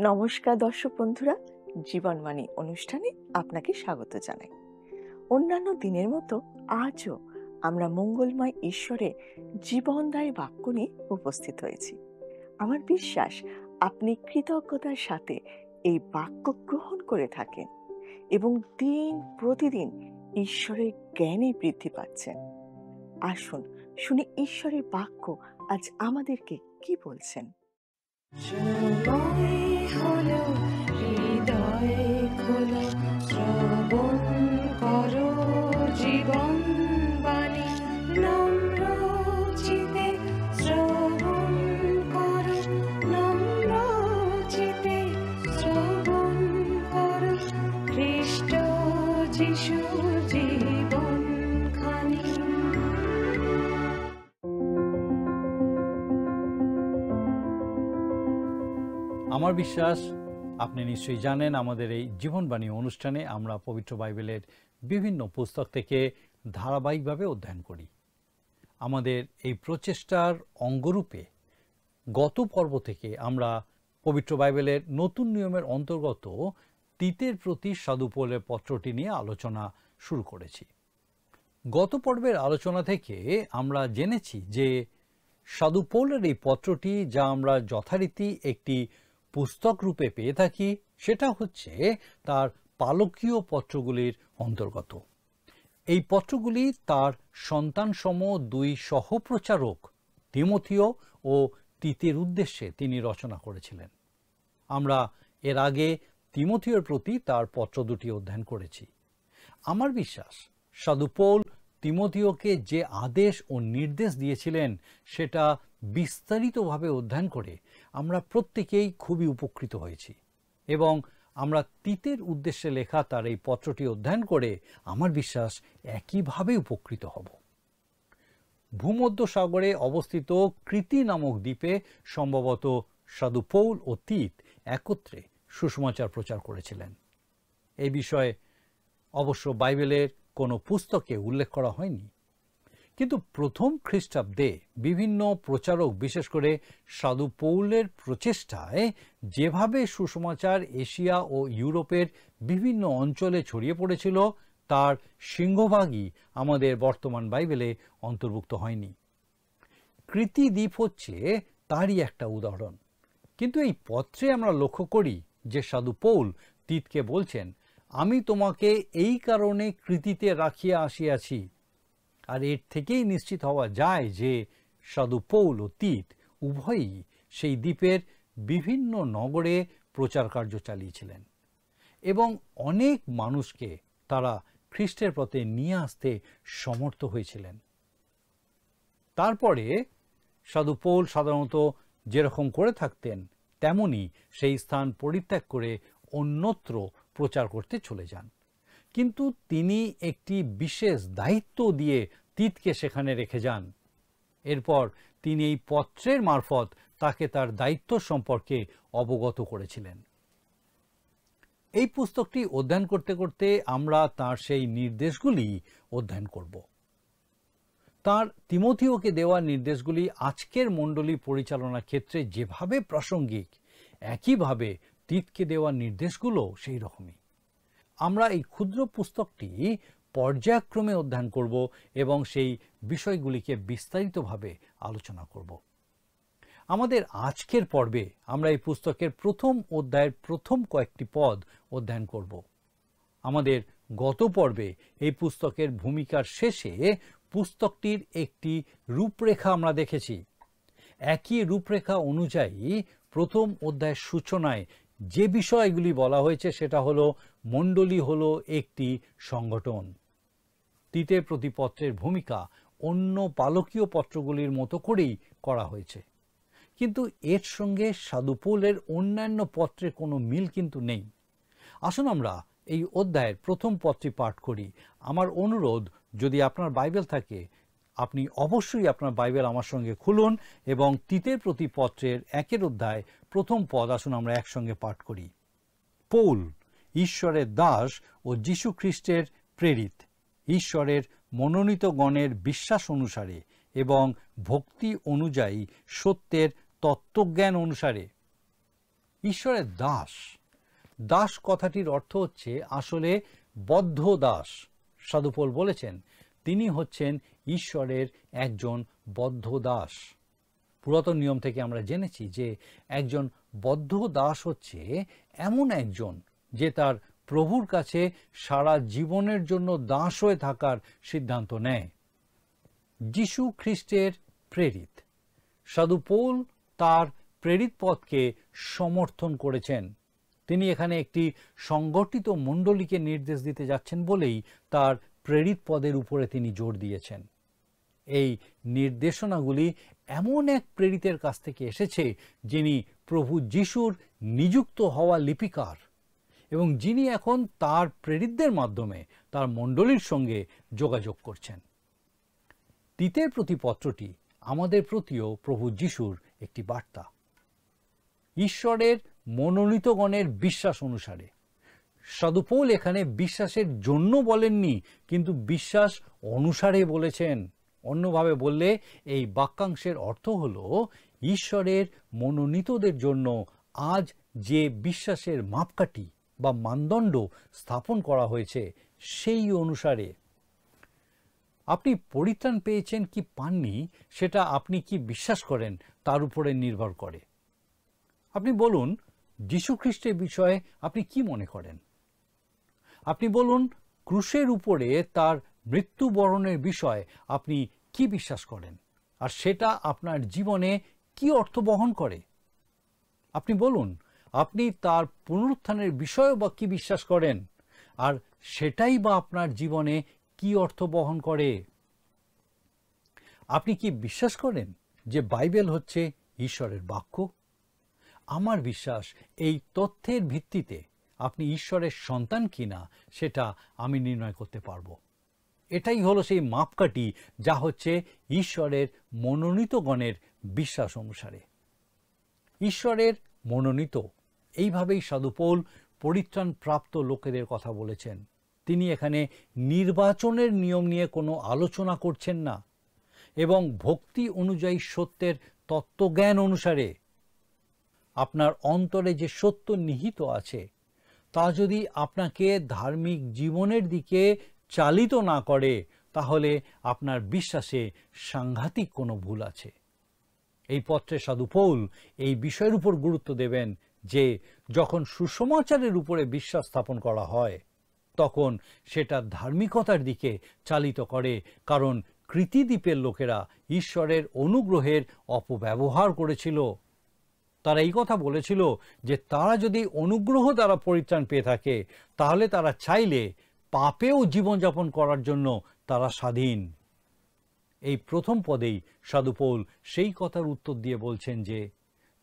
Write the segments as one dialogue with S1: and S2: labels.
S1: নমস্কার দর্শক বন্ধুরা, জীবনবাণী অনুষ্ঠানে আপনাকে স্বাগত জানাই। অন্যান্য দিনের মতো আজও আমরা মঙ্গলময় ঈশ্বরের জীবনদায়ী বাক্য নিয়ে উপস্থিত হয়েছি। আমার বিশ্বাস আপনি কৃতজ্ঞতার সাথে এই বাক্য গ্রহণ করে থাকেন এবং দিন প্রতিদিন ঈশ্বরের জ্ঞানে বৃদ্ধি পাচ্ছেন। আসুন শুনি ঈশ্বরের বাক্য আজ আমাদেরকে কি বলছেন।
S2: সময় হলো হৃদয়ে খোলো, শ্রবণ করো জীবন বাণী, নম্র চিতে শ্রবণ করো, নম্র চিতে শ্রবণ করো, খ্রিস্ট যিশু জীবন খানি।
S3: আমার বিশ্বাস আপনি নিশ্চয়ই জানেন, আমাদের এই জীবনবাণী অনুষ্ঠানে আমরা পবিত্র বাইবেলের বিভিন্ন পুস্তক থেকে ধারাবাহিকভাবে অধ্যয়ন করি। আমাদের এই প্রচেষ্টার অঙ্গরূপে গত পর্ব থেকে আমরা পবিত্র বাইবেলের নতুন নিয়মের অন্তর্গত তিতের প্রতি সাধু পৌলের পত্রটি নিয়ে আলোচনা শুরু করেছি। গত পর্বের আলোচনা থেকে আমরা জেনেছি যে সাধু পৌলের এই পত্রটি, যা আমরা যথারীতি একটি পুস্তক রূপে পেয়ে থাকি, সেটা হচ্ছে তার পালকীয় পত্রগুলির অন্তর্গত। এই পত্রগুলি তার সন্তানসম দুই সহপ্রচারক তিমথিও ও তিতের উদ্দেশ্যে তিনি রচনা করেছিলেন। আমরা এর আগে তিমথিওর প্রতি তার পত্র দুটি অধ্যয়ন করেছি। আমার বিশ্বাস সাধু পৌল তিমথিওকে যে আদেশ ও নির্দেশ দিয়েছিলেন সেটা বিস্তারিতভাবে অধ্যয়ন করে আমরা প্রত্যেকেই খুবই উপকৃত হয়েছি, এবং আমরা তিতের উদ্দেশ্যে লেখা তার এই পত্রটি অধ্যয়ন করে আমার বিশ্বাস একইভাবে উপকৃত হব। ভূমধ্য সাগরে অবস্থিত ক্রিতি নামক দ্বীপে সম্ভবত সাধু পৌল ও তিত একত্রে সুসমাচার প্রচার করেছিলেন। এই বিষয়ে অবশ্য বাইবেলের কোনো পুস্তকে উল্লেখ করা হয়নি, কিন্তু প্রথম খ্রিস্টাব্দে বিভিন্ন প্রচারক, বিশেষ করে সাধু পৌলের প্রচেষ্টায় যেভাবে সুসমাচার এশিয়া ও ইউরোপের বিভিন্ন অঞ্চলে ছড়িয়ে পড়েছিল, তার সিংহভাগই আমাদের বর্তমান বাইবেলে অন্তর্ভুক্ত হয়নি। ক্রিতি দ্বীপ হচ্ছে তারই একটা উদাহরণ। কিন্তু এই পত্রে আমরা লক্ষ্য করি যে সাধু পৌল তিতকে বলছেন, আমি তোমাকে এই কারণে কৃতিতে রাখিয়া আসিয়াছি। আর এর থেকেই নিশ্চিত হওয়া যায় যে সাধু পৌল ও তিত উভয়ই সেই দ্বীপের বিভিন্ন নগরে প্রচার কার্য চালিয়েছিলেন এবং অনেক মানুষকে তারা খ্রিস্টের পথে নিয়ে আসতে সমর্থ হয়েছিলেন। তারপরে সাধু পৌল সাধারণত যেরকম করে থাকতেন তেমনি সেই স্থান পরিত্যাগ করে অন্যত্র প্রচার করতে চলে যান। কিন্তু তিনি একটি বিশেষ দায়িত্ব দিয়ে তিতকে সেখানে রেখে যান। এরপর তিনি এই পত্রের মারফত তাকে তার দায়িত্ব সম্পর্কে অবগত করেছিলেন। এই পুস্তকটি অধ্যয়ন করতে করতে আমরা তার সেই নির্দেশগুলি অধ্যয়ন করব। তার তিমথিওকে দেওয়া নির্দেশগুলি আজকের মণ্ডলী পরিচালনার ক্ষেত্রে যেভাবে প্রাসঙ্গিক, একইভাবে তিতকে দেওয়া নির্দেশগুলো সেই রকমই। আমরা এই ক্ষুদ্র পুস্তকটি পর্যায়ক্রমে অধ্যয়ন করব এবং সেই বিষয়গুলিকে বিস্তারিতভাবে আলোচনা করব। আমাদের আজকের পর্বে আমরা এই পুস্তকের প্রথম অধ্যায়ের প্রথম কয়েকটি পদ অধ্যয়ন করব। আমাদের গত পর্বে এই পুস্তকের ভূমিকার শেষে পুস্তকটির একটি রূপরেখা আমরা দেখেছি। একই রূপরেখা অনুযায়ী প্রথম অধ্যায়ের সূচনায় যে বিষয়গুলি বলা হয়েছে সেটা হলো, মণ্ডলী হলো একটি সংগঠন। তিতের প্রতি পত্রের ভূমিকা অন্য পালকীয় পত্রগুলির মতো করেই করা হয়েছে, কিন্তু এর সঙ্গে সাধু পৌলের অন্যান্য পত্রের কোনো মিল কিন্তু নেই। আসুন আমরা এই অধ্যায়ের প্রথম পদটি পাঠ করি। আমার অনুরোধ, যদি আপনার বাইবেল থাকে আপনি অবশ্যই আপনার বাইবেল আমার সঙ্গে খুলুন এবং তিতের প্রতি পত্রের 1 অধ্যায় প্রথম পদ আসুন আমরা একসঙ্গে পাঠ করি। পৌল, ঈশ্বরের দাস ও যীশু খ্রিস্টের প্রেরিত, ঈশ্বরের মনোনীত গণের বিশ্বাস অনুসারে এবং ভক্তি অনুযায়ী সত্যের তত্ত্বজ্ঞান অনুসারে ঈশ্বরের দাস। দাস কথাটির অর্থ হচ্ছে আসলে বদ্ধ দাস। সাধু পৌল বলেছেন তিনি হচ্ছেন ঈশ্বরের একজন বদ্ধ দাস। পুরাতন নিয়ম থেকে আমরা জেনেছি যে একজন বদ্ধ দাস হচ্ছে এমন একজন যে তার প্রভুর কাছে সারা জীবনের জন্য দাস হয়ে থাকার সিদ্ধান্ত নেয়। যীশু খ্রিস্টের প্রেরিত সাধু পৌল তার প্রেরিত পদকে সমর্থন করেছেন। তিনি এখানে একটি সংগঠিত মণ্ডলীকে নির্দেশ দিতে যাচ্ছেন বলেই তার প্রেরিত পদের উপরে তিনি জোর দিয়েছেন। এই নির্দেশনাগুলি এমন এক প্রেরিতের কাছ থেকে এসেছে যিনি প্রভু যিশুর নিযুক্ত হওয়া লিপিকার এবং যিনি এখন তার প্রেরিতদের মাধ্যমে তার মণ্ডলীর সঙ্গে যোগাযোগ করছেন। তিতের প্রতি পত্রটি আমাদের প্রতিও প্রভু যিশুর একটি বার্তা। ঈশ্বরের মনোনীতগণের বিশ্বাস অনুসারে। সাধু পৌল এখানে বিশ্বাসের জন্য বলেননি, কিন্তু বিশ্বাস অনুসারে বলেছেন। অন্যভাবে বললে এই বাক্যাংশের অর্থ হল ঈশ্বরের মনোনীতদের জন্য আজ যে বিশ্বাসের মাপকাঠি বা মানদণ্ড স্থাপন করা হয়েছে সেই অনুসারে। আপনি পরিত্রাণ পেয়েছেন কি পাননি সেটা আপনি কি বিশ্বাস করেন তার উপরে নির্ভর করে। আপনি বলুন যীশু খ্রিস্টের বিষয়ে আপনি কি মনে করেন? আপনি বলুন ক্রুশের উপরে তার মৃত্যুবরণের বিষয়ে আপনি কি বিশ্বাস করেন আর সেটা আপনার জীবনে কি অর্থ বহন করে? আপনি বলুন আপনি তার পুনরুত্থানের বিষয়ে বা কি বিশ্বাস করেন আর সেটাই বা আপনার জীবনে কি অর্থ বহন করে? আপনি কি বিশ্বাস করেন যে বাইবেল হচ্ছে ঈশ্বরের বাক্য? আমার বিশ্বাস এই তথ্যের ভিত্তিতে আপনি ঈশ্বরের সন্তান কিনা সেটা আমি নির্ণয় করতে পারবো। এটাই হলো সেই মাপকাঠি যা হচ্ছে ঈশ্বরের মনোনীতগণের বিশ্বাস অনুসারে। ঈশ্বরের মনোনীত, এইভাবেই সাধু পৌল পরিত্রাণ প্রাপ্ত লোকেদের কথা বলেছেন। তিনি এখানে নির্বাচনের নিয়ম নিয়ে কোনো আলোচনা করছেন না এবং ভক্তি অনুযায়ী সত্যের তত্ত্বজ্ঞান অনুসারে আপনার অন্তরে যে সত্য নিহিত আছে তা যদি আপনাকে ধার্মিক জীবনের দিকে চালিত না করে তাহলে আপনার বিশ্বাসে সাংঘাতিক কোনো ভুল আছে। এই পত্রে সাধু পৌল এই বিষয়ের উপর গুরুত্ব দেবেন যে যখন সুসমাচারের উপরে বিশ্বাস স্থাপন করা হয় তখন সেটা ধার্মিকতার দিকে চালিত করে, কারণ কৃতিদ্বীপের লোকেরা ঈশ্বরের অনুগ্রহের অপব্যবহার করেছিল। তারা এই কথা বলেছিল যে তারা যদি অনুগ্রহ দ্বারা পরিত্রাণ পেয়ে থাকে তাহলে তারা চাইলে পাপেও জীবনযাপন করার জন্য তারা স্বাধীন। এই প্রথম পদেই সাধু পৌল সেই কথার উত্তর দিয়ে বলছেন যে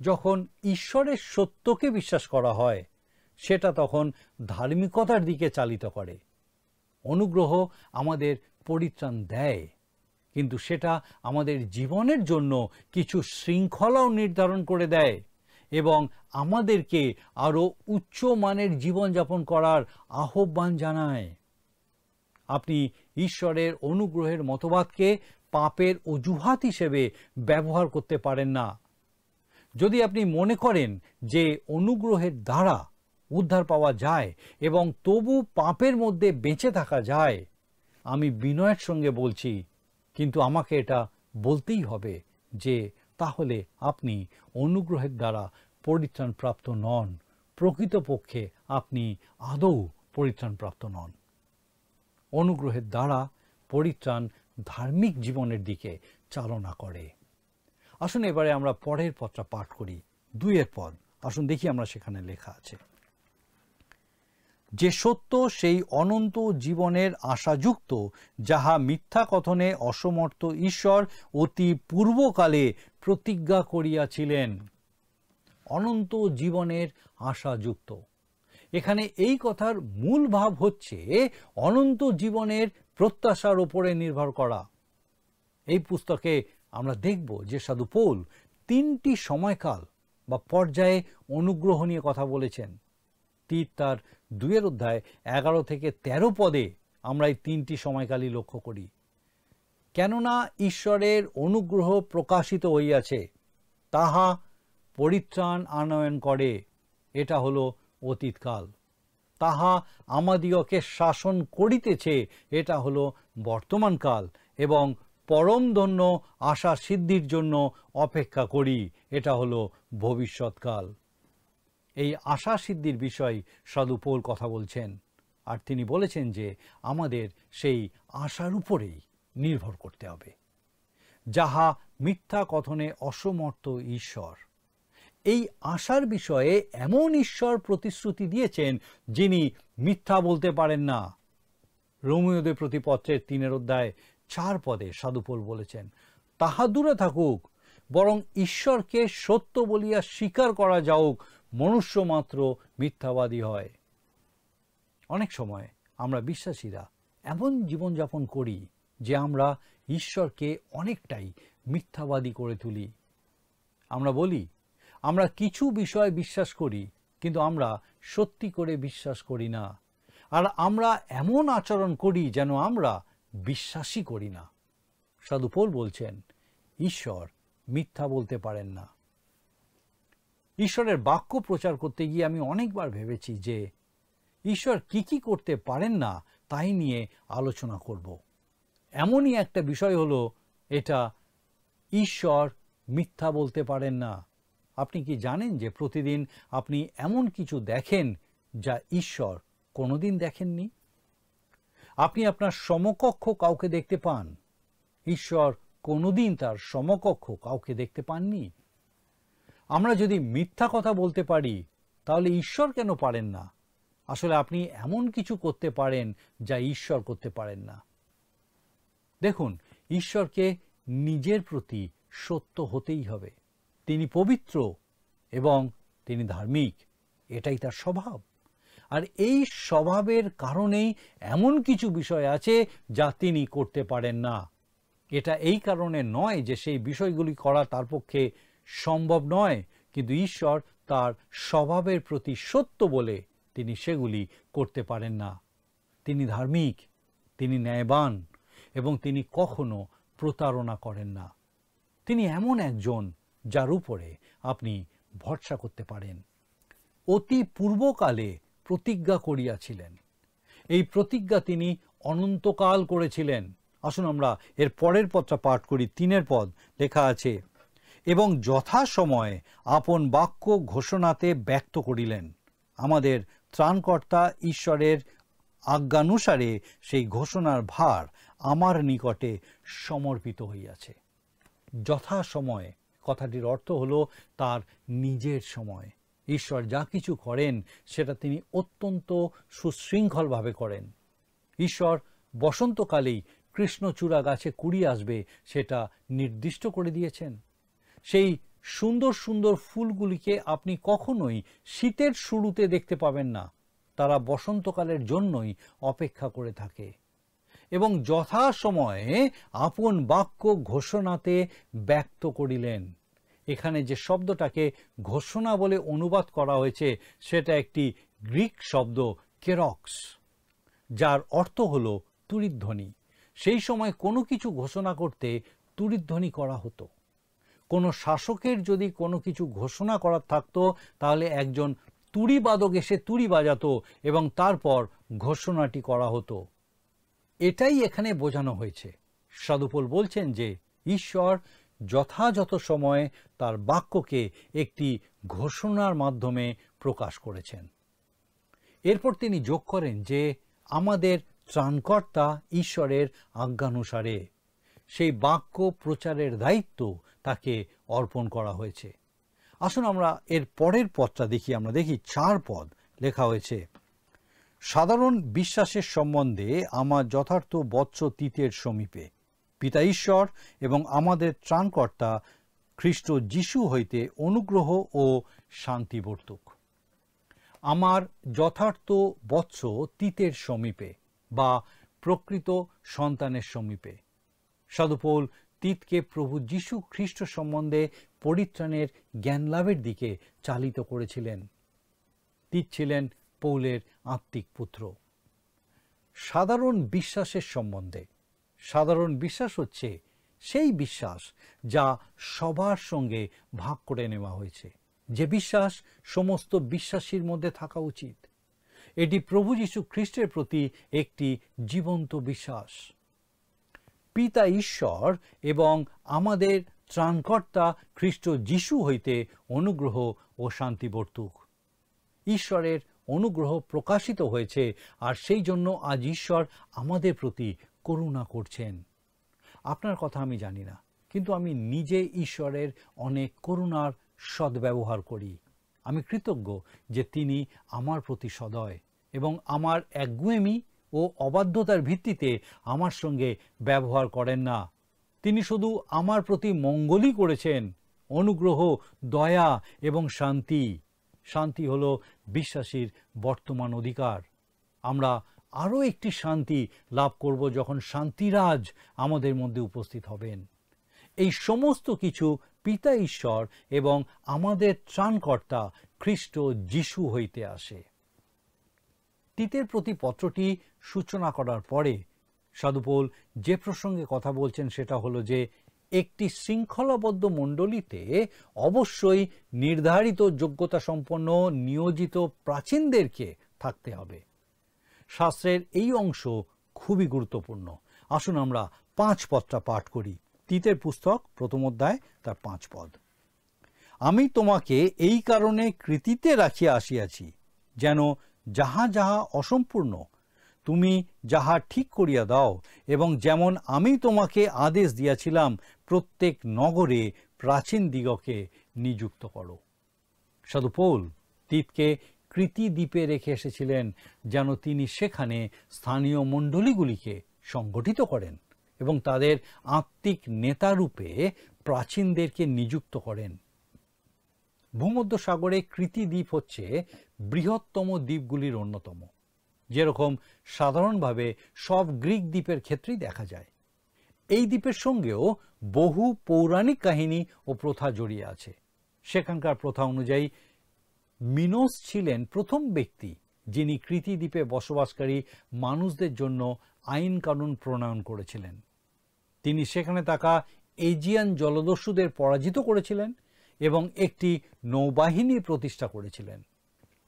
S3: যখন ঈশ্বরের সত্যকে বিশ্বাস করা হয় সেটা তখন ধার্মিকতার দিকে চালিত করে। অনুগ্রহ আমাদের পরিত্রাণ দেয়, কিন্তু সেটা আমাদের জীবনের জন্য কিছু শৃঙ্খলাও নির্ধারণ করে দেয় এবং আমাদেরকে আরও উচ্চ মানের জীবনযাপন করার আহ্বান জানায়। আপনি ঈশ্বরের অনুগ্রহের মতবাদকে পাপের অজুহাত হিসেবে ব্যবহার করতে পারেন না। যদি আপনি মনে করেন যে অনুগ্রহের দ্বারা উদ্ধার পাওয়া যায় এবং তবু পাপের মধ্যে বেঁচে থাকা যায়, আমি বিনয়ের সঙ্গে বলছি, কিন্তু আমাকে এটা বলতেই হবে যে তাহলে আপনি অনুগ্রহের দ্বারা পরিত্রাণপ্রাপ্ত নন। প্রকৃতপক্ষে আপনি আদৌ পরিত্রাণপ্রাপ্ত নন। অনুগ্রহের দ্বারা পরিত্রাণ ধার্মিক জীবনের দিকে চালনা করে। আসুন এবারে আমরা পরের পদটা পাঠ করি, 2 পদ। আসুন দেখি আমরা সেখানে লেখা আছে, যে সত্য সেই অনন্ত জীবনের আশাযুক্ত যাহা মিথ্যা কথনে অসমর্থ ঈশ্বর অতি পূর্বকালে প্রতিজ্ঞা করিয়াছিলেন। অনন্ত জীবনের আশাযুক্ত, এখানে এই কথার মূল ভাব হচ্ছে অনন্ত জীবনের প্রত্যাশার উপরে নির্ভর করা। এই পুস্তকে আমরা দেখব যে সাধু পৌল 3টি সময়কাল বা পর্যায়ে অনুগ্রহ নিয়ে কথা বলেছেন। তার 2 অধ্যায় 11 থেকে 13 পদে আমরা এই 3টি সময়কালই লক্ষ্য করি। কেননা ঈশ্বরের অনুগ্রহ প্রকাশিত হইয়াছে, তাহা পরিত্রাণ আনয়ন করে এটা হলো অতীতকাল। তাহা আমাদিগকে শাসন করিতেছে, এটা হলো বর্তমানকাল। এবং পরম ধন্য আশা সিদ্ধির জন্য অপেক্ষা করি, এটা হলো ভবিষ্যৎকাল। এই আশা সিদ্ধির বিষয় সাধু পৌল কথা বলছেন, আর তিনি বলেছেন যে আমাদের সেই আশার উপরেই নির্ভর করতে হবে। যাহা মিথ্যা কথনে অসমর্থ ঈশ্বর, এই আশার বিষয়ে এমন ঈশ্বর প্রতিশ্রুতি দিয়েছেন যিনি মিথ্যা বলতে পারেন না। রোমীয়দের প্রতি পত্রের 3:4 সাধু পৌল বলেছেন, তাহা দূরে থাকুক, বরং ঈশ্বরকে সত্য বলিয়া স্বীকার করা যাওক, মনুষ্য মাত্র মিথ্যাবাদী হয়। অনেক সময় আমরা বিশ্বাসীরা এমন জীবনযাপন করি যে আমরা ঈশ্বরকে অনেকটাই মিথ্যাবাদী করে তুলি। আমরা বলি আমরা কিছু বিষয় বিশ্বাস করি, কিন্তু আমরা সত্যি করে বিশ্বাস করি না। আর আমরা এমন আচরণ করি যেন আমরা বিশ্বাসই করি না। সাধু পৌল বলছেন ঈশ্বর মিথ্যা বলতে পারেন না। ঈশ্বরের বাক্য প্রচার করতে গিয়ে আমি অনেকবার ভেবেছি যে ঈশ্বর কি কি করতে পারেন না তাই নিয়ে আলোচনা করব। এমনই একটা বিষয় হলো এটা, ঈশ্বর মিথ্যা বলতে পারেন না। আপনি কি জানেন যে প্রতিদিন আপনি এমন কিছু দেখেন যা ঈশ্বর কোনোদিন দেখেননি? আপনি আপনার সমকক্ষ কাউকে দেখতে পান, ঈশ্বর কোনোদিন তার সমকক্ষ কাউকে দেখতে পাননি। আমরা যদি মিথ্যা কথা বলতে পারি তাহলে ঈশ্বর কেন পারেন না? আসলে আপনি এমন কিছু করতে পারেন যা ঈশ্বর করতে পারেন না। দেখুন, ঈশ্বরকে নিজের প্রতি সত্য হতেই হবে। তিনি পবিত্র এবং তিনি ধার্মিক, এটাই তার স্বভাব। আর এই স্বভাবের কারণেই এমন কিছু বিষয় আছে যা তিনি করতে পারেন না। এটা এই কারণে নয় যে সেই বিষয়গুলি করা তার পক্ষে সম্ভব নয়, কিন্তু ঈশ্বর তার স্বভাবের প্রতি সত্য বলে তিনি সেগুলি করতে পারেন না। তিনি ধার্মিক, তিনি ন্যায়বান এবং তিনি কখনো প্রতারণা করেন না। তিনি এমন একজন যার উপরে আপনি ভরসা করতে পারেন। অতি পূর্বকালে প্রতিজ্ঞা করিয়াছিলেন, এই প্রতিজ্ঞা তিনি অনন্তকাল করেছিলেন। আসুন আমরা এর পরের পদটা পাঠ করি। 3 পদ লেখা আছে, এবং যথাসময়ে আপন বাক্য ঘোষণাতে ব্যক্ত করিলেন। আমাদের ত্রাণকর্তা ঈশ্বরের আজ্ঞানুসারে সেই ঘোষণার ভার আমার নিকটে সমর্পিত হইয়াছে। যথাসময়ে কথাটির অর্থ হলো তার নিজের সময়। ঈশ্বর যা কিছু করেন সেটা তিনি অত্যন্ত সুশৃঙ্খলভাবে করেন। ঈশ্বর বসন্তকালেই কৃষ্ণচূড়া গাছে কুড়ি আসবে সেটা নির্দিষ্ট করে দিয়েছেন। সেই সুন্দর সুন্দর ফুলগুলিকে আপনি কখনোই শীতের শুরুতে দেখতে পাবেন না, তারা বসন্তকালের জন্যই অপেক্ষা করে থাকে। এবং যথাসময়ে আপন বাক্য ঘোষণাতে ব্যক্ত করিলেন। এখানে যে শব্দটাকে ঘোষণা বলে অনুবাদ করা হয়েছে সেটা একটি গ্রিক শব্দ কেরক্স, যার অর্থ হলো তুরিধ্বনি। সেই সময় কোনো কিছু ঘোষণা করতে তুরিধ্বনি করা হতো। কোনো শাসকের যদি কোনো কিছু ঘোষণা করার থাকতো তাহলে একজন তুড়িবাদক এসে তুড়ি বাজাতো এবং তারপর ঘোষণাটি করা হতো। এটাই এখানে বোঝানো হয়েছে। সাধু পৌল বলছেন যে ঈশ্বর যথাযথ সময়ে তার বাক্যকে একটি ঘোষণার মাধ্যমে প্রকাশ করেছেন। এরপর তিনি যোগ করেন যে আমাদের ত্রাণকর্তা ঈশ্বরের আজ্ঞানুসারে সেই বাক্য প্রচারের দায়িত্ব তাকে অর্পণ করা হয়েছে। আসুন আমরা এর পরের পদটা দেখি। আমরা দেখি 4 পদ লেখা হয়েছে, সাধারণ বিশ্বাসের সম্বন্ধে আমার যথার্থ বৎস তিতের সমীপে পিতা ঈশ্বর এবং আমাদের ত্রাণকর্তা খ্রিস্ট যিশু হইতে অনুগ্রহ ও শান্তি বর্তুক। আমার যথার্থ বৎস তিতের সমীপে বা প্রকৃত সন্তানের সমীপে। সাধু পৌল তিতকে প্রভু যিশু খ্রিস্ট সম্বন্ধে পরিত্রাণের জ্ঞান লাভের দিকে চালিত করেছিলেন। তিত ছিলেন পৌলের আত্মিক পুত্র। সাধারণ বিশ্বাসের সম্বন্ধে, সাধারণ বিশ্বাস হচ্ছে সেই বিশ্বাস যা সবার সঙ্গে ভাগ করে নেওয়া হয়েছে। যে বিশ্বাস সমস্ত বিশ্বাসীর মধ্যে থাকা উচিত। এটি প্রভু যীশু খ্রিস্টের প্রতি একটি জীবন্ত বিশ্বাস। পিতা ঈশ্বর এবং আমাদের ত্রাণকর্তা খ্রিস্ট যীশু হইতে অনুগ্রহ ও শান্তি বর্তুক। ঈশ্বরের অনুগ্রহ প্রকাশিত হয়েছে, আর সেই জন্য আজ ঈশ্বর আমাদের প্রতি করুণা করছেন। আপনার কথা আমি জানি না, কিন্তু আমি নিজে ঈশ্বরের অনেক করুণার সদ্ব্যবহার করি। আমি কৃতজ্ঞ যে তিনি আমার প্রতি সদয় এবং আমার একগুঁয়েমি ও অবাধ্যতার ভিত্তিতে আমার সঙ্গে ব্যবহার করেন না। তিনি শুধু আমার প্রতি মঙ্গলই করেছেন। অনুগ্রহ, দয়া এবং শান্তি। শান্তি হলো বিশ্বাসীর বর্তমান অধিকার। আমরা আরও একটি শান্তি লাভ করব যখন শান্তিরাজ আমাদের মধ্যে উপস্থিত হবেন। এই সমস্ত কিছু পিতা ঈশ্বর এবং আমাদের ত্রাণকর্তা খ্রিস্ট যীশু হইতে আসে। তিতের প্রতি পত্রটি সূচনা করার পরে সাধু পৌল যে প্রসঙ্গে কথা বলছেন সেটা হলো যে একটি শৃঙ্খলাবদ্ধ মণ্ডলীতে অবশ্যই নির্ধারিত যোগ্যতা সম্পন্ন নিয়োজিত প্রাচীনদেরকে থাকতে হবে। শাস্ত্রের এই অংশ খুবই গুরুত্বপূর্ণ। আসুন আমরা 5 পদটা পাঠ করি। তিতের পুস্তক 1ম অধ্যায় তার 5 পদ। আমি তোমাকে এই কারণে কৃতিতে রাখিয়া আসিয়াছি, যেন যাহা যাহা অসম্পূর্ণ তুমি যাহা ঠিক করিয়া দাও, এবং যেমন আমি তোমাকে আদেশ দিয়াছিলাম প্রত্যেক নগরে প্রাচীন দিগকে নিযুক্ত করো। সাধু পৌল তিতকে কৃতি দ্বীপে রেখে এসেছিলেন যেন তিনি সেখানে স্থানীয় মণ্ডলীগুলিকে সংগঠিত করেন এবং তাদের আত্মিক নেতারূপে প্রাচীনদেরকে নিযুক্ত করেন। ভূমধ্য সাগরে কৃতি দ্বীপ হচ্ছে বৃহত্তম দ্বীপগুলির অন্যতম, যেরকম সাধারণভাবে সব গ্রিক দ্বীপের ক্ষেত্রেই দেখা যায়। এই দ্বীপের সঙ্গেও বহু পৌরাণিক কাহিনী ও প্রথা জড়িয়ে আছে। সেখানকার প্রথা অনুযায়ী মিনোস ছিলেন প্রথম ব্যক্তি যিনি কৃতি দ্বীপে বসবাসকারী মানুষদের জন্য আইন কানুন প্রণয়ন করেছিলেন। তিনি সেখানে থাকা এজিয়ান জলদস্যুদের পরাজিত করেছিলেন এবং একটি নৌবাহিনী প্রতিষ্ঠা করেছিলেন।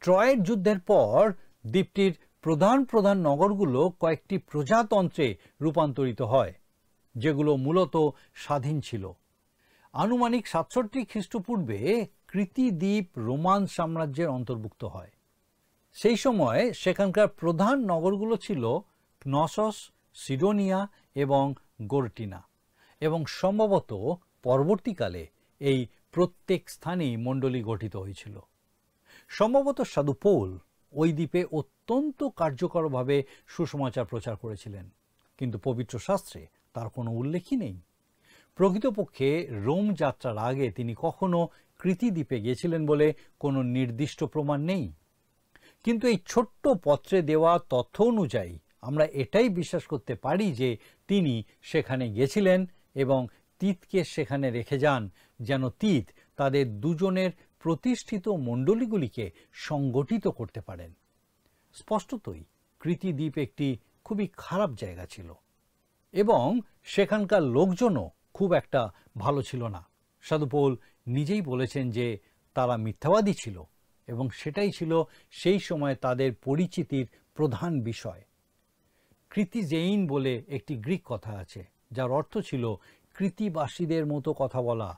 S3: ট্রয়ের যুদ্ধের পর দ্বীপটির প্রধান প্রধান নগরগুলো কয়েকটি প্রজাতন্ত্রে রূপান্তরিত হয়, যেগুলো মূলত স্বাধীন ছিল। আনুমানিক 67 খ্রিস্টপূর্বে কৃতি দ্বীপ রোমান সাম্রাজ্যের অন্তর্ভুক্ত হয়। সেই সময় সেখানকার প্রধান নগরগুলো ছিল নসস, সিডোনিয়া এবং গোরটিনা, এবং সম্ভবত পরবর্তীকালে এই প্রত্যেক স্থানেই মণ্ডলী গঠিত হয়েছিল। সম্ভবত সাধু পৌল ওই দ্বীপে অত্যন্ত কার্যকরভাবে সুসমাচার প্রচার করেছিলেন, কিন্তু পবিত্র শাস্ত্রে তার কোনো উল্লেখই নেই। প্রকৃতপক্ষে রোম যাত্রার আগে তিনি কখনো কৃতি দ্বীপে গিয়েছিলেন বলে কোনো নির্দিষ্ট প্রমাণ নেই। কিন্তু এই ছোট্ট পত্রে দেওয়া তথ্য অনুযায়ী আমরা এটাই বিশ্বাস করতে পারি যে তিনি সেখানে গেছিলেন এবং তিতকে সেখানে রেখে যান, যেন তিত তাদের দুজনের প্রতিষ্ঠিত মণ্ডলীগুলিকে সংগঠিত করতে পারেন। স্পষ্টতই কৃতি দ্বীপ একটি খুবই খারাপ জায়গা ছিল এবং সেখানকার লোকজনও খুব একটা ভালো ছিল না। সাধু পৌল নিজেই বলেছেন যে তারা মিথ্যাবাদী ছিল এবং সেটাই ছিল সেই সময় তাদের পরিচিতির প্রধান বিষয়। কৃতিজেইন বলে একটি গ্রিক কথা আছে, যার অর্থ ছিল কৃতিবাসীদের মতো কথা বলা,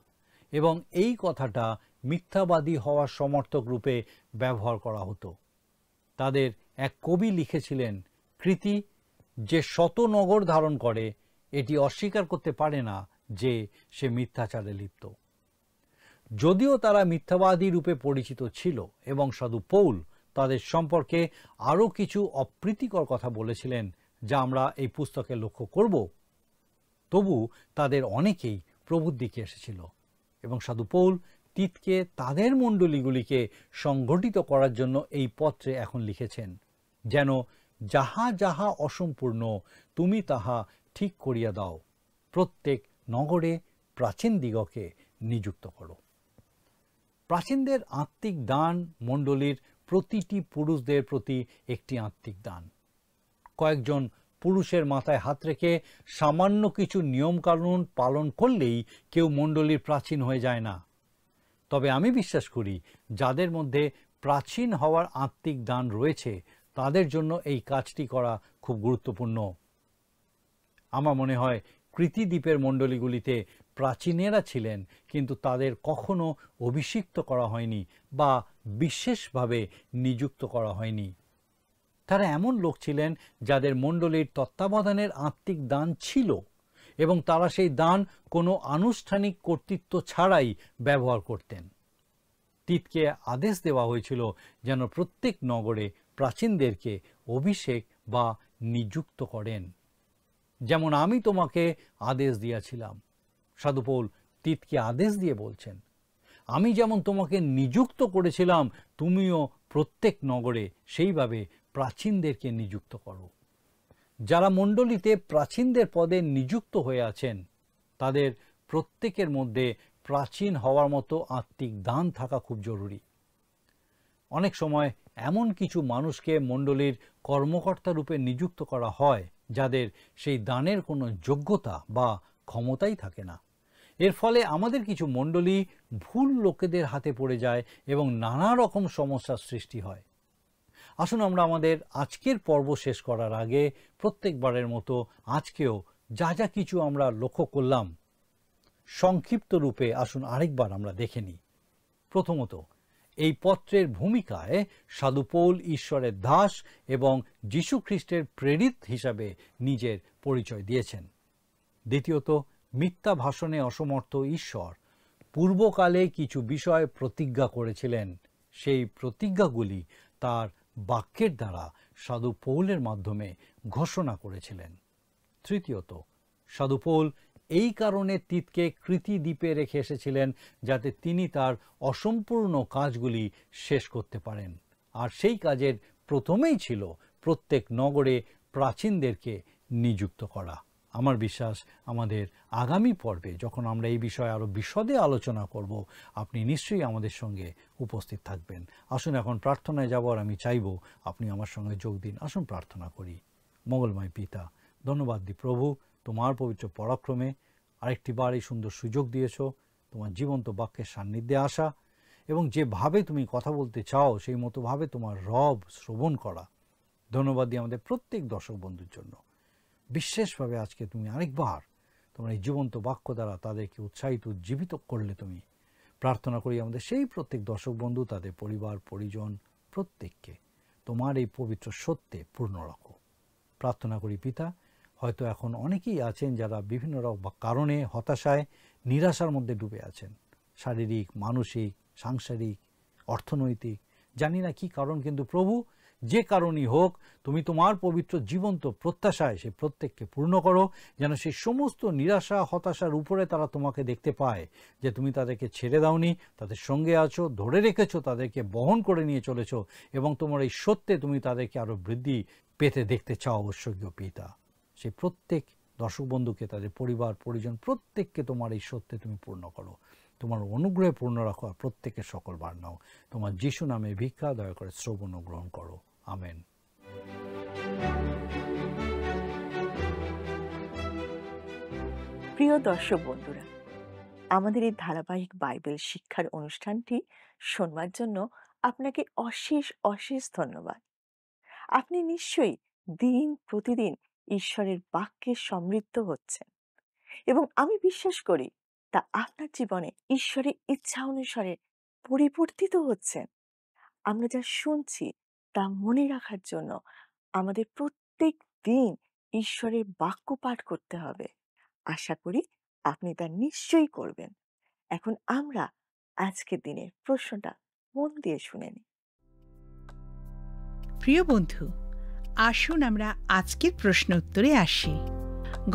S3: এবং এই কথাটা মিথ্যাবাদী হওয়ার সমর্থক রূপে ব্যবহার করা হতো। তাদের এক কবি লিখেছিলেন, কৃতি যে শত নগর ধারণ করে এটি অস্বীকার করতে পারে না যে সে মিথ্যাচারে লিপ্ত। যদিও তারা মিথ্যাবাদী রূপে পরিচিত ছিল এবং সাধু পৌল তাদের সম্পর্কে আরও কিছু অপ্রীতিকর কথা বলেছিলেন যা আমরা এই পুস্তকে লক্ষ্য করব, তবু তাদের অনেকেই প্রভুর দিকে এসেছিল এবং সাধু পৌল তিতকে তাদের মণ্ডলীগুলিকে সংগঠিত করার জন্য এই পত্রে এখন লিখেছেন, যেন যাহা যাহা অসম্পূর্ণ তুমি তাহা ঠিক করিয়া দাও, প্রত্যেক নগরে প্রাচীন দিগকে নিযুক্ত করো। প্রাচীনদের আত্মিক দান মণ্ডলীর প্রতিটি পুরুষদের প্রতি একটি আত্মিক দান। কয়েকজন পুরুষের মাথায় হাত রেখে সামান্য কিছু নিয়মকানুন পালন করলেই কেউ মণ্ডলীর প্রাচীন হয়ে যায় না। তবে আমি বিশ্বাস করি যাদের মধ্যে প্রাচীন হওয়ার আত্মিক দান রয়েছে তাদের জন্য এই কাজটি করা খুব গুরুত্বপূর্ণ। আমার মনে হয় কৃতিদ্বীপের মণ্ডলীগুলিতে প্রাচীনেরা ছিলেন, কিন্তু তাদের কখনো অভিষিক্ত করা হয়নি বা বিশেষভাবে নিযুক্ত করা হয়নি। তারা এমন লোক ছিলেন যাদের মণ্ডলীর তত্ত্বাবধানের আত্মিক দান ছিল এবং তারা সেই দান কোনো আনুষ্ঠানিক কর্তৃত্ব ছাড়াই ব্যবহার করতেন। তিতকে আদেশ দেওয়া হয়েছিল যেন প্রত্যেক নগরে প্রাচীনদেরকে অভিষেক বা নিযুক্ত করেন, যেমন আমি তোমাকে আদেশ দিয়েছিলাম। সাধু পৌল তিতকে আদেশ দিয়ে বলছেন, আমি যেমন তোমাকে নিযুক্ত করেছিলাম তুমিও প্রত্যেক নগরে সেইভাবে প্রাচীনদেরকে নিযুক্ত করো। যারা মণ্ডলীতে প্রাচীনদের পদে নিযুক্ত হয়ে আছেন তাদের প্রত্যেকের মধ্যে প্রাচীন হওয়ার মতো আত্মিক দান থাকা খুব জরুরি। অনেক সময় এমন কিছু মানুষকে মণ্ডলীর কর্মকর্তা রূপে নিযুক্ত করা হয় যাদের সেই দানের কোনো যোগ্যতা বা ক্ষমতাই থাকে না। এর ফলে আমাদের কিছু মণ্ডলী ভুল লোকেদের হাতে পড়ে যায় এবং নানা রকম সমস্যার সৃষ্টি হয়। আসুন আমরা আমাদের আজকের পর্ব শেষ করার আগে প্রত্যেকবারের মতো আজকেও যা যা কিছু আমরা লক্ষ্য করলাম সংক্ষিপ্ত রূপে আসুন আরেকবার আমরা দেখে নিই। প্রথমত, এই পত্রের ভূমিকায় সাধু পৌল ঈশ্বরের দাস এবং যীশু খ্রিস্টের প্রেরিত হিসাবে নিজের পরিচয় দিয়েছেন। দ্বিতীয়ত, মিথ্যা ভাষণে অসমর্থ ঈশ্বর পূর্বকালে কিছু বিষয় প্রতিজ্ঞা করেছিলেন, সেই প্রতিজ্ঞাগুলি তার বাক্যের দ্বারা সাধু পৌলের মাধ্যমে ঘোষণা করেছিলেন। তৃতীয়ত, সাধু পৌল এই কারণে তিতকে কৃতিদ্বীপে রেখে এসেছিলেন যাতে তিনি তার অসম্পূর্ণ কাজগুলি শেষ করতে পারেন, আর সেই কাজের প্রথমেই ছিল প্রত্যেক নগরে প্রাচীনদেরকে নিযুক্ত করা। আমার বিশ্বাস আমাদের আগামী পর্বে যখন আমরা এই বিষয়ে আরও বিশদে আলোচনা করব আপনি নিশ্চয়ই আমাদের সঙ্গে উপস্থিত থাকবেন। আসুন এখন প্রার্থনায় যাব, আর আমি চাইব আপনি আমার সঙ্গে যোগ দিন। আসুন প্রার্থনা করি। মঙ্গলময় পিতা, ধন্যবাদ দিই প্রভু, তোমার পবিত্র পরাক্রমে আরেকটি বার এই সুন্দর সুযোগ দিয়েছ তোমার জীবন্ত বাক্যের সান্নিধ্যে আসা এবং যেভাবে তুমি কথা বলতে চাও সেই মতোভাবে তোমার রব শ্রবণ করা। ধন্যবাদ দিই আমাদের প্রত্যেক দর্শক বন্ধুর জন্য। বিশেষভাবে আজকে তুমি আরেকবার তোমার এই জীবন্ত বাক্য দ্বারা তাদেরকে উৎসাহিত উজ্জীবিত করলে। তুমি প্রার্থনা করি আমাদের সেই প্রত্যেক দর্শক বন্ধু, তাদের পরিবার পরিজন প্রত্যেককে তোমার এই পবিত্র সত্যে পূর্ণ রাখো। প্রার্থনা করি পিতা, হয়তো এখন অনেকেই আছেন যারা বিভিন্ন কারণে হতাশায় নিরাশার মধ্যে ডুবে আছেন, শারীরিক, মানসিক, সাংসারিক, অর্থনৈতিক, জানি না কি কারণ, কিন্তু প্রভু যে কারণই হোক তুমি তোমার পবিত্র জীবন্ত প্রত্যাশায় সে প্রত্যেককে পূর্ণ করো, যেন সেই সমস্ত নিরাশা হতাশার উপরে তারা তোমাকে দেখতে পায় যে তুমি তাদেরকে ছেড়ে দাওনি, তাদের সঙ্গে আছো, ধরে রেখেছো, তাদেরকে বহন করে নিয়ে চলেছো এবং তোমার এই সত্যে তুমি তাদেরকে আরও বৃদ্ধি পেতে দেখতে চাও অবশ্যই পিতা। সেই প্রত্যেক দর্শক বন্ধুকে, তাদের পরিবার পরিজন প্রত্যেককে তোমার এই সত্যে তুমি পূর্ণ করো, তোমার অনুগ্রহে পূর্ণ রাখো, আর প্রত্যেকের সকল বার নাও। তোমার যিশু নামে ভিক্ষা, দয়া করে শ্রবণ ও গ্রহণ করো। আমেন।
S1: প্রিয় দর্শক বন্ধুরা, আমাদের এই ধারাবাহিক বাইবেল শিক্ষার অনুষ্ঠানটি শোনবার জন্য আপনাকে অশেষ অশেষ ধন্যবাদ। আপনি নিশ্চয়ই দিন প্রতিদিন ঈশ্বরের বাক্যে সমৃদ্ধ হচ্ছেন এবং আমি বিশ্বাস করি তা আপনার জীবনে ঈশ্বরের ইচ্ছা অনুসারে পরিবর্তিত হচ্ছেন। আমরা যা শুনছি তা মনে রাখার জন্য আমাদের প্রত্যেক দিন ঈশ্বরের বাক্য পাঠ করতে হবে। আশা করি আপনি তা নিশ্চয়ই করবেন। এখন আমরা আজকের দিনের প্রশ্নটা মন দিয়ে শুনে নিই।
S4: প্রিয় বন্ধু, আসুন আমরা আজকের প্রশ্ন উত্তরে আসি।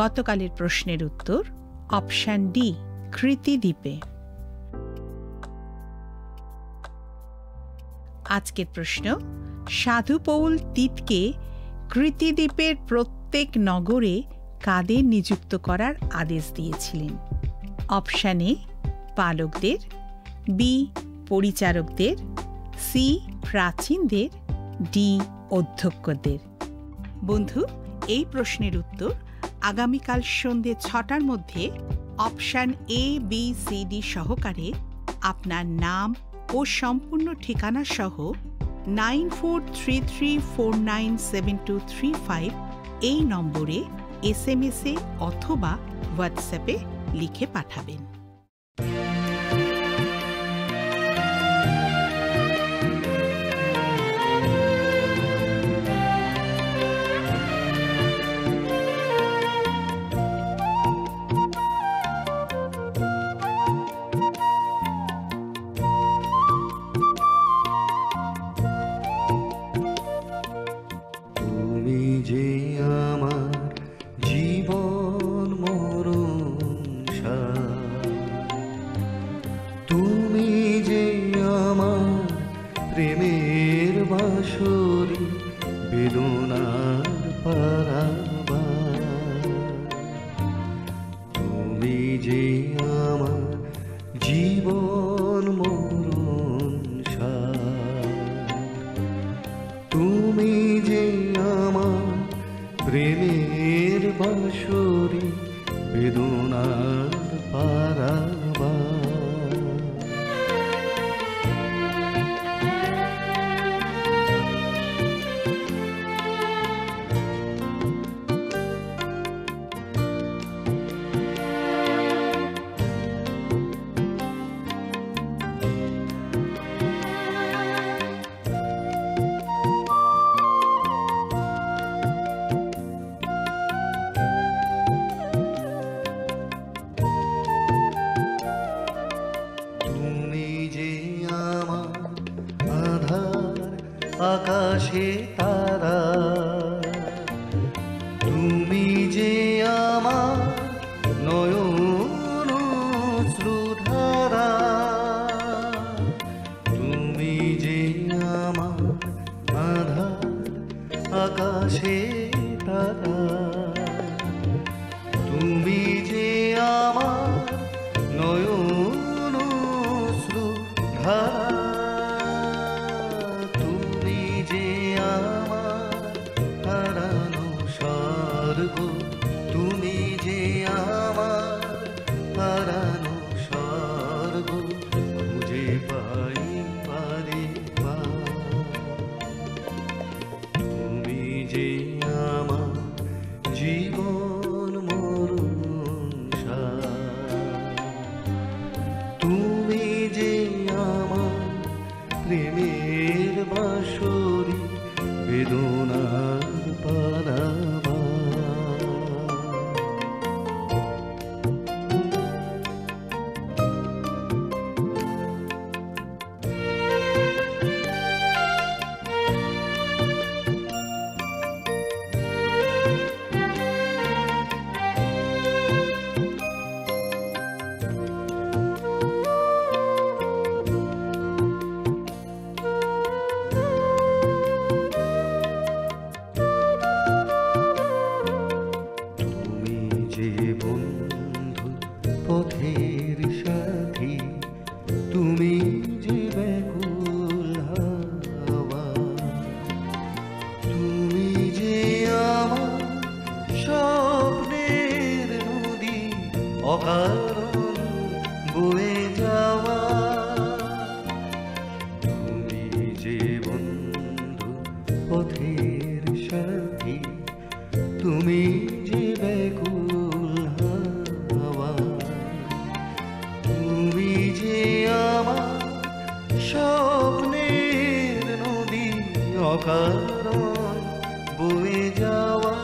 S4: গতকালের প্রশ্নের উত্তর অপশন ডি, কৃতিদ্বীপে। আজকের প্রশ্ন, সাধু পৌল তিতকে কৃতিদ্বীপের প্রত্যেক নগরে কাদের নিযুক্ত করার আদেশ দিয়েছিলেন? অপশন এ পালকদের, বি পরিচারকদের, সি প্রাচীনদের, ডি অধ্যক্ষদের। বন্ধু, এই প্রশ্নের উত্তর আগামীকাল সন্ধ্যে ৬টার মধ্যে option A, B, C, D সহকারে আপনার নাম ও সম্পূর্ণ ঠিকানা সহ 9433497235 এই নম্বরে SMS-এ অথবা হোয়াটসঅ্যাপে লিখে পাঠাবেন।
S5: তুমি যে আমার জীবন মরণ সার, তুমি যে আমার প্রেমের বাঁশরি, বেদনার পারাবার। তুমি যে আমার জীবন মরণ সার, তুমি যে আমার প্রেমের বাঁশরি, বেদনার পারাবার। তুমি যে আমার আধার আকাশে তারা, তুমি যে আমার নয়ন অশ্রুধারা, তুমি যে আমার আধার আকাশে তারা, তুমি যে আমার নয়ন অশ্রুধারা, তুমি যে আমার হারানো স্বর্গ, তুমি যে আমার হারানো স্বর্গ, খুঁজে পাই পারে পার। তুমি যে আমার জীবন মরণ সার, তুমি যে আমার প্রেমের বাঁশরি, বেদনার পারাবার। তুমি যে বন্ধু পথের সাথী, তুমি যে ব্যাকুল হাওয়া, তুমি যে আমার স্বপ্নের নদী, অকারণ বয়ে যাওয়া। তুমি যে বন্ধু পথের সাথী, তুমি যে ব্যাকুল হাওয়া, তুমি যে আমার স্বপ্নের নদী, অকারণ বয়ে যাওয়া।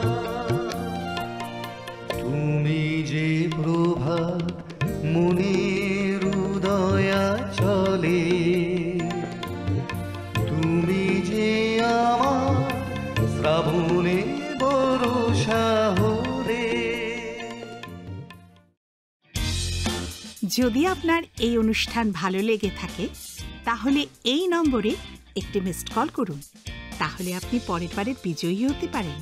S5: তুমি যে প্রভাত মনের উদয়া চলে, তুমি যে আমার শ্রাবণে বর্ষা হলে।
S4: যদি আপনার এই অনুষ্ঠান ভালো লেগে থাকে তাহলে এই নম্বরে একটি মিসড কল করুন, তাহলে আপনি পরের বারের বিজয়ী হতে পারেন।